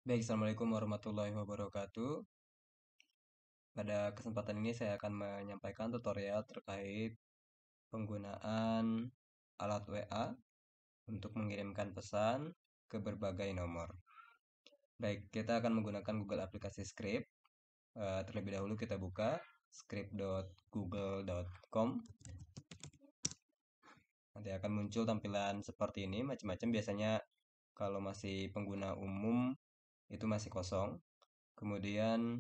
Baik, Assalamualaikum warahmatullahi wabarakatuh. Pada kesempatan ini saya akan menyampaikan tutorial terkait penggunaan alat WA untuk mengirimkan pesan ke berbagai nomor. Baik, kita akan menggunakan Google aplikasi Script. Terlebih dahulu kita buka script.google.com. Nanti akan muncul tampilan seperti ini, macam-macam. Biasanya kalau masih pengguna umum itu masih kosong. Kemudian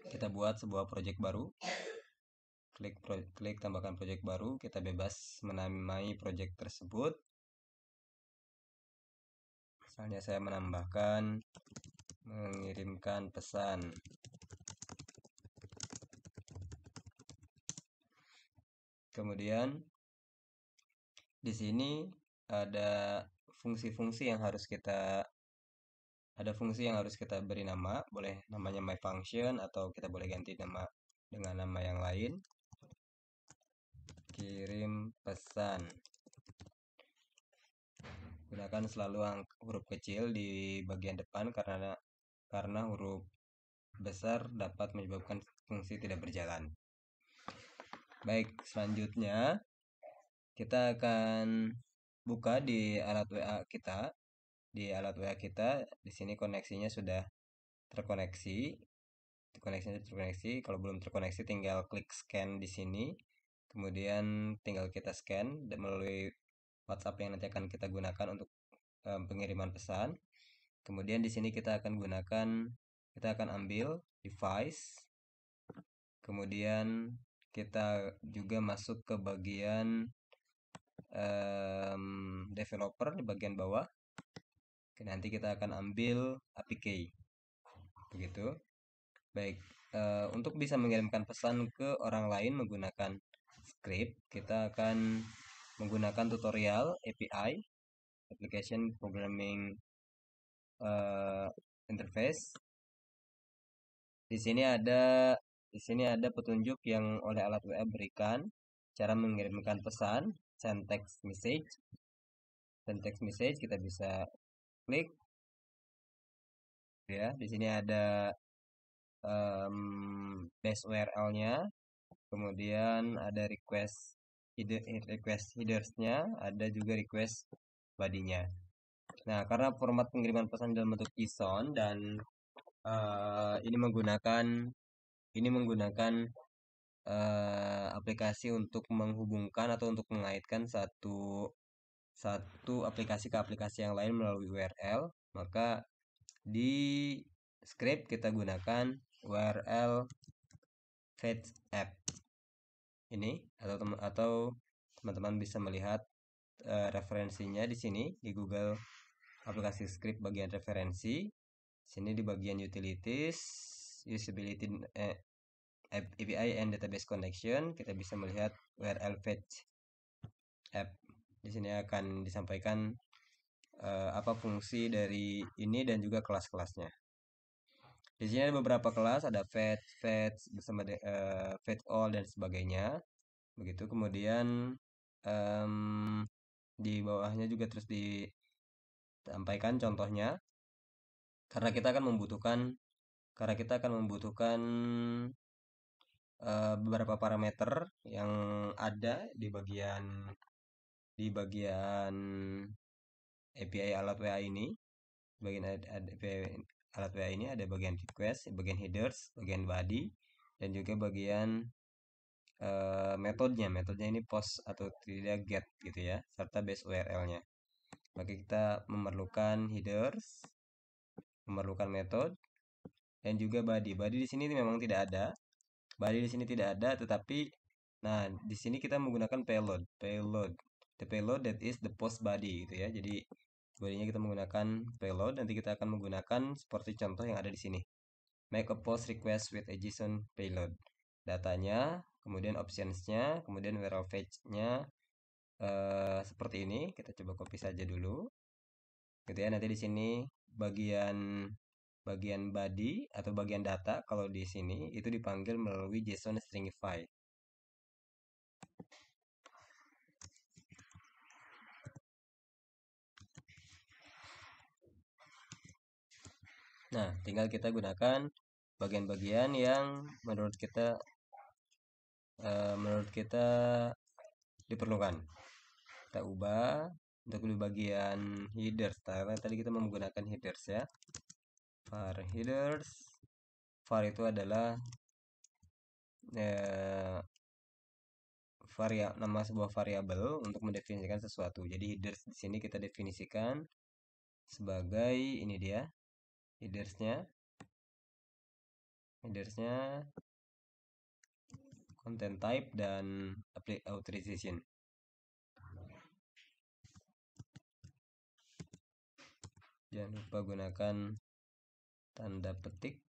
kita buat sebuah project baru. Klik tambahkan project baru, kita bebas menamai project tersebut. Misalnya saya menambahkan mengirimkan pesan. Kemudian di sini ada fungsi-fungsi yang harus kita beri nama, boleh namanya my function atau kita boleh ganti nama dengan nama yang lain. Kirim pesan. Gunakan selalu huruf kecil di bagian depan karena huruf besar dapat menyebabkan fungsi tidak berjalan. Baik, selanjutnya kita akan buka di alat WA kita. Di alat WA kita, di sini koneksinya sudah terkoneksi. Kalau belum terkoneksi, tinggal klik scan di sini. Kemudian tinggal kita scan melalui WhatsApp yang nanti akan kita gunakan untuk pengiriman pesan. Kemudian di sini kita akan ambil device. Kemudian kita juga masuk ke bagian developer di bagian bawah. Nanti kita akan ambil APK. Begitu. Baik, untuk bisa mengirimkan pesan ke orang lain menggunakan script, kita akan menggunakan tutorial API, Application Programming Interface. Di sini ada petunjuk yang oleh alat WA berikan cara mengirimkan pesan, send text message. Send text message kita bisa klik. Ya, di sini ada base URL-nya, kemudian ada request headers-nya, ada juga request body-nya. Nah, karena format pengiriman pesan dalam bentuk JSON dan ini menggunakan aplikasi untuk menghubungkan atau untuk mengaitkan satu aplikasi ke aplikasi yang lain melalui URL, maka di script kita gunakan URL fetch app ini, atau teman-teman bisa melihat referensinya di sini di Google aplikasi script bagian referensi. Sini di bagian utilities, usability, API and database connection, kita bisa melihat URL fetch app. Di sini akan disampaikan apa fungsi dari ini dan juga kelas-kelasnya. Di sini ada beberapa kelas, ada fetch bersama fetch all dan sebagainya. Begitu. Kemudian di bawahnya juga terus disampaikan contohnya. Karena kita akan membutuhkan beberapa parameter yang ada di bagian API alat WA ini. Bagian API alat WA ini ada bagian request, bagian headers, bagian body, dan juga bagian metodenya. Metodenya ini post atau tidak get gitu ya, serta base URL-nya. Maka kita memerlukan headers, memerlukan metode, dan juga body. Body di sini memang tidak ada. Body di sini tidak ada, tetapi nah di sini kita menggunakan payload. The payload that is the post body gitu ya. Jadi bodinya kita menggunakan payload. Nanti kita akan menggunakan seperti contoh yang ada di sini. Make a post request with a JSON payload. Datanya, kemudian optionsnya, kemudian URL fetch-nya seperti ini. Kita coba copy saja dulu. Gitu ya. Nanti di sini bagian body atau bagian data kalau di sini itu dipanggil melalui JSON stringify. Nah, tinggal kita gunakan bagian-bagian yang menurut kita diperlukan. Kita ubah untuk di bagian headers. Karena tadi kita menggunakan headers ya. Var headers. Var itu adalah nama sebuah variabel untuk mendefinisikan sesuatu. Jadi headers di sini kita definisikan sebagai ini dia headersnya content type dan authorization. Jangan lupa gunakan tanda petik.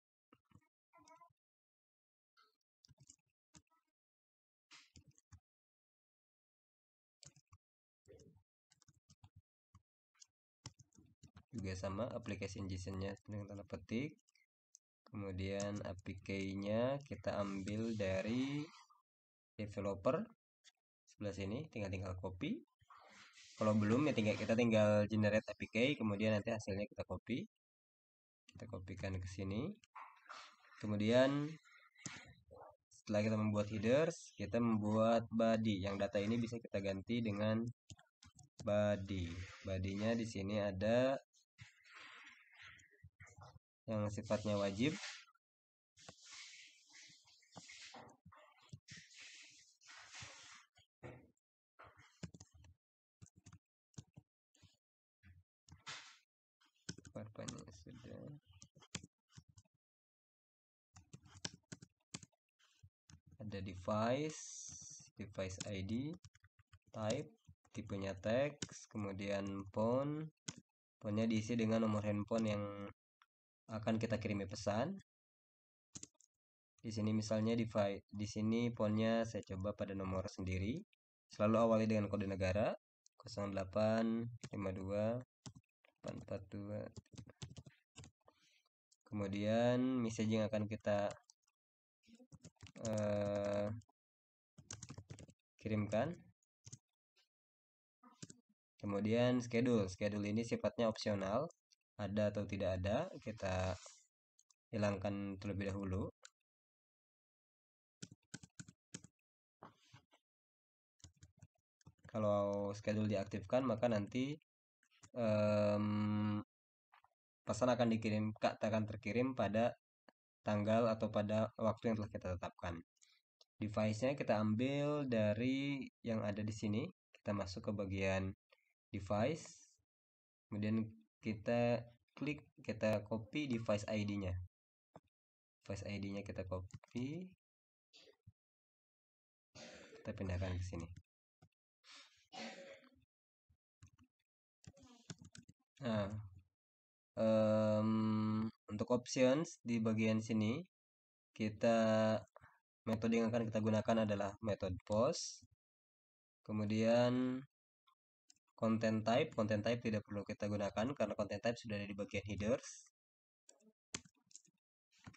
Juga sama application JSON-nya dengan tanda petik. Kemudian APK-nya kita ambil dari developer sebelah sini, tinggal copy. Kalau belum ya kita tinggal generate APK, kemudian nanti hasilnya kita copy. Kita kopikan ke sini. Kemudian setelah kita membuat headers, kita membuat body. Yang data ini bisa kita ganti dengan body. Body-nya di sini ada yang sifatnya wajib. Warnanya sudah. Ada device ID, type, tipenya teks, kemudian fontnya diisi dengan nomor handphone yang akan kita kirimi pesan. Di sini misalnya di sini fontnya saya coba pada nomor sendiri. Selalu awali dengan kode negara 0852 842. Kemudian messaging akan kita kirimkan. Kemudian schedule ini sifatnya opsional, ada atau tidak ada kita hilangkan terlebih dahulu. Kalau schedule diaktifkan maka nanti pesan akan terkirim pada tanggal atau pada waktu yang telah kita tetapkan. Device-nya kita ambil dari yang ada di sini. Kita masuk ke bagian device. Kemudian kita copy device ID-nya. Device ID-nya kita copy. Kita pindahkan ke sini. Nah, untuk options di bagian sini metode yang akan kita gunakan adalah metode post. Kemudian content type tidak perlu kita gunakan karena content type sudah ada di bagian headers.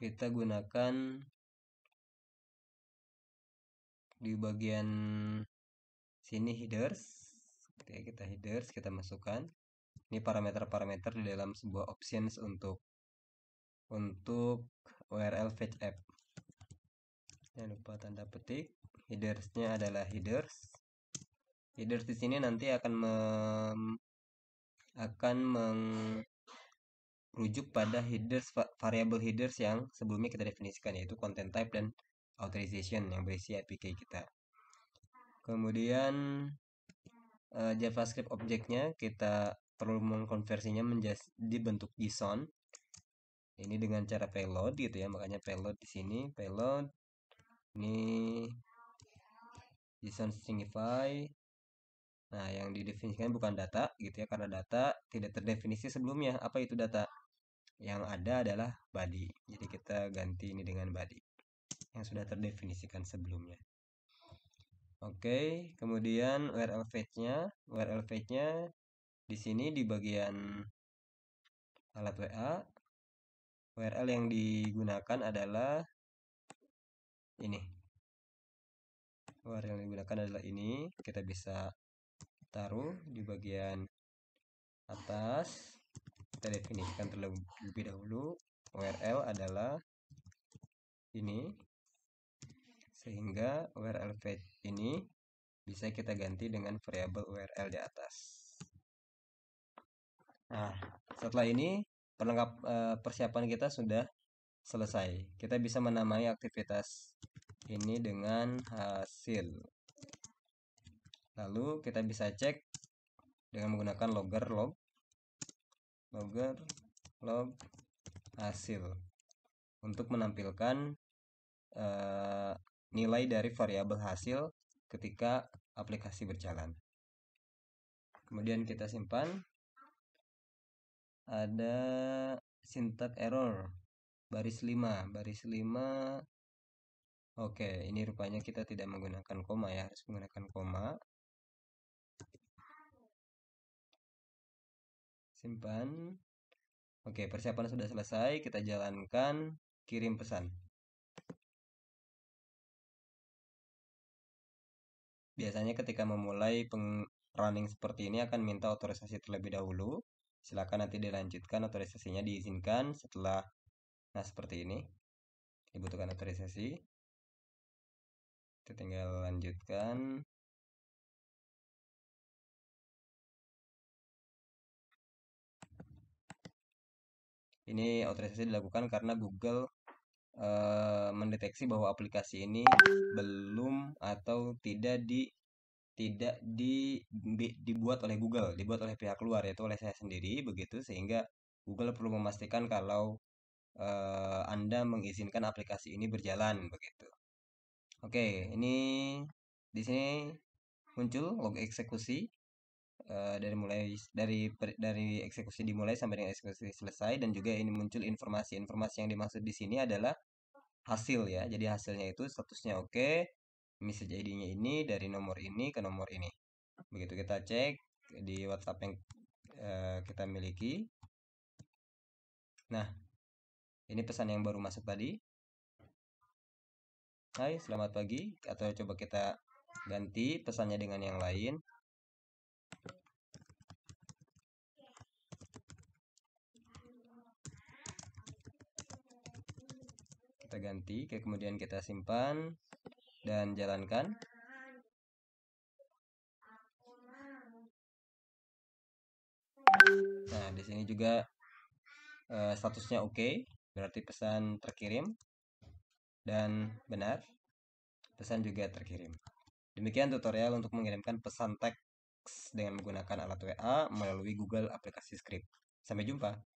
Kita gunakan di bagian sini headers. Ketika kita masukkan ini parameter-parameter di dalam sebuah options untuk URL fetch app. Jangan lupa tanda petik. Headersnya adalah headers. Headers di sini nanti akan merujuk pada variabel headers yang sebelumnya kita definisikan, yaitu content type dan authorization yang berisi APK kita. Kemudian JavaScript objeknya kita perlu mengkonversinya menjadi bentuk JSON. Ini dengan cara payload gitu ya, makanya payload di sini payload ini JSON stringify. Nah, yang didefinisikan bukan data gitu ya, karena data tidak terdefinisi sebelumnya. Apa itu data? Yang ada adalah body. Jadi kita ganti ini dengan body yang sudah terdefinisikan sebelumnya. Oke, kemudian URL fetch-nya di sini di bagian alat WA. URL yang digunakan adalah ini. URL yang digunakan adalah ini. Kita bisa taruh di bagian atas. Kita definisikan terlebih dahulu. URL adalah ini, sehingga URL fetch ini bisa kita ganti dengan variabel URL di atas. Nah, setelah ini persiapan kita sudah selesai. Kita bisa menamai aktivitas ini dengan hasil. Lalu kita bisa cek dengan menggunakan logger log hasil untuk menampilkan nilai dari variabel hasil ketika aplikasi berjalan. Kemudian kita simpan. Ada syntax error baris 5. Oke, ini rupanya kita tidak menggunakan koma ya, harus menggunakan koma. Simpan. Oke, persiapan sudah selesai, kita jalankan kirim pesan. Biasanya ketika memulai running seperti ini akan minta otorisasi terlebih dahulu. Silakan nanti dilanjutkan, otorisasinya diizinkan setelah, nah seperti ini, dibutuhkan otorisasi. Kita tinggal lanjutkan. Ini otorisasi dilakukan karena Google mendeteksi bahwa aplikasi ini belum atau tidak dibuat oleh Google, dibuat oleh pihak luar, yaitu oleh saya sendiri begitu, sehingga Google perlu memastikan kalau Anda mengizinkan aplikasi ini berjalan begitu. Oke, ini di sini muncul log eksekusi dari eksekusi dimulai sampai dengan eksekusi selesai, dan juga ini muncul informasi yang dimaksud di sini adalah hasil ya. Jadi hasilnya itu statusnya oke, message ID-nya ini dari nomor ini ke nomor ini. Begitu kita cek di WhatsApp yang kita miliki. Nah, ini pesan yang baru masuk tadi. Hai, selamat pagi. Atau coba kita ganti pesannya dengan yang lain. Kita ganti, kemudian kita simpan dan jalankan. Nah, di sini juga statusnya oke, berarti pesan terkirim dan benar, pesan juga terkirim. Demikian tutorial untuk mengirimkan pesan teks dengan menggunakan alat WA melalui Google Aplikasi Script. Sampai jumpa.